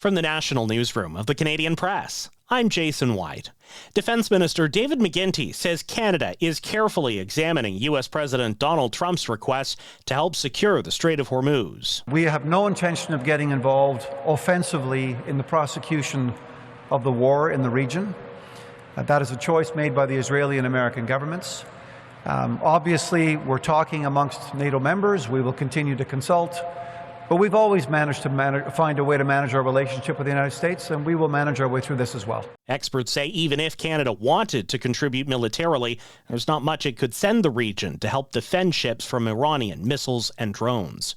From the National Newsroom of the Canadian Press, I'm Jason White. Defense Minister David McGuinty says Canada is carefully examining U.S. President Donald Trump's request to help secure the Strait of Hormuz. We have no intention of getting involved offensively in the prosecution of the war in the region. That is a choice made by the Israeli and American governments. Obviously, we're talking amongst NATO members. We will continue to consult. But we've always managed to find a way to manage our relationship with the United States, and we will manage our way through this as well. Experts say even if Canada wanted to contribute militarily, there's not much it could send the region to help defend ships from Iranian missiles and drones.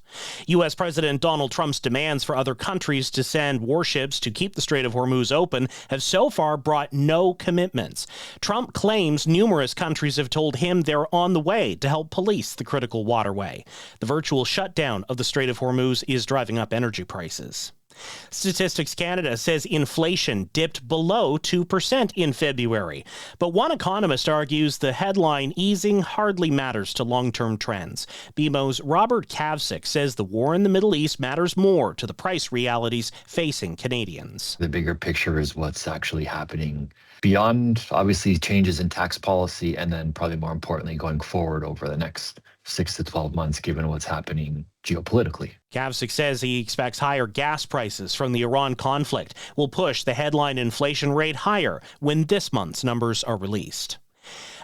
U.S. President Donald Trump's demands for other countries to send warships to keep the Strait of Hormuz open have so far brought no commitments. Trump claims numerous countries have told him they're on the way to help police the critical waterway. The virtual shutdown of the Strait of Hormuz is driving up energy prices. Statistics Canada says inflation dipped below 2% in February, but one economist argues the headline easing hardly matters to long-term trends. BMO's Robert Kavcic says the war in the Middle East matters more to the price realities facing Canadians. The bigger picture is what's actually happening beyond, obviously, changes in tax policy, and then probably more importantly, going forward over the next 6 to 12 months, given what's happening geopolitically. Kavcic says he expects higher gas prices from the Iran conflict will push the headline inflation rate higher when this month's numbers are released.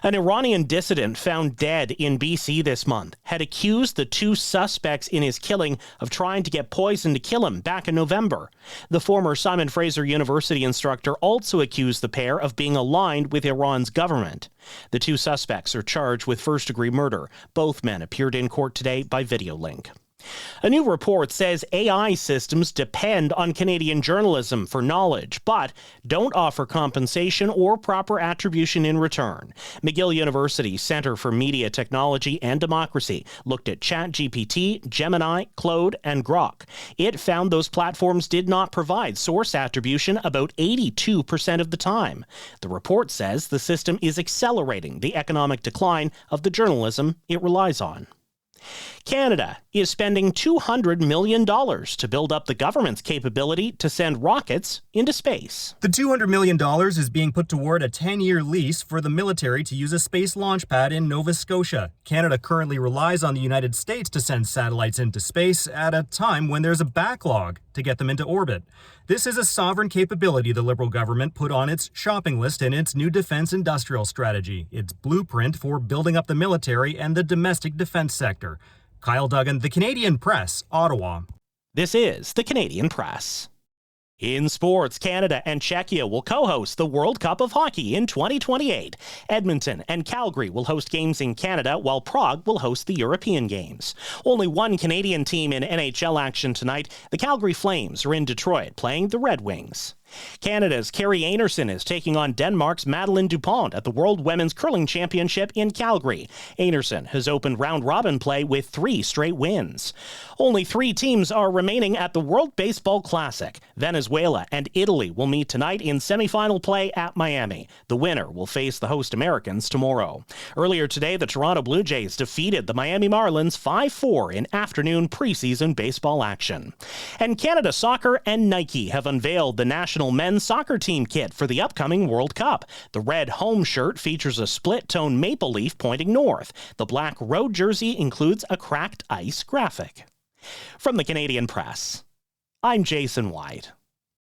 An Iranian dissident found dead in BC this month had accused the two suspects in his killing of trying to get poison to kill him back in November. The former Simon Fraser University instructor also accused the pair of being aligned with Iran's government. The two suspects are charged with first-degree murder. Both men appeared in court today by video link. A new report says AI systems depend on Canadian journalism for knowledge, but don't offer compensation or proper attribution in return. McGill University's Centre for Media Technology and Democracy looked at ChatGPT, Gemini, Claude, and Grok. It found those platforms did not provide source attribution about 82% of the time. The report says the system is accelerating the economic decline of the journalism it relies on. Canada is spending $200 million to build up the government's capability to send rockets into space. The $200 million is being put toward a 10-year lease for the military to use a space launch pad in Nova Scotia. Canada currently relies on the United States to send satellites into space at a time when there's a backlog to get them into orbit. This is a sovereign capability the Liberal government put on its shopping list in its new defense industrial strategy, its blueprint for building up the military and the domestic defense sector. Kyle Duggan, The Canadian Press, Ottawa. This is The Canadian Press. In sports, Canada and Czechia will co-host the World Cup of Hockey in 2028. Edmonton and Calgary will host games in Canada, while Prague will host the European Games. Only one Canadian team in NHL action tonight. The Calgary Flames are in Detroit playing the Red Wings. Canada's Carrie Einarson is taking on Denmark's Madeleine Dupont at the World Women's Curling Championship in Calgary. Einarson has opened round-robin play with 3 straight wins. Only 3 teams are remaining at the World Baseball Classic. Venezuela and Italy will meet tonight in semifinal play at Miami. The winner will face the host Americans tomorrow. Earlier today, the Toronto Blue Jays defeated the Miami Marlins 5-4 in afternoon preseason baseball action. And Canada Soccer and Nike have unveiled the national men's soccer team kit for the upcoming World Cup. The red home shirt features a split-tone maple leaf pointing north. The black road jersey includes a cracked ice graphic. From the Canadian Press, I'm Jason White.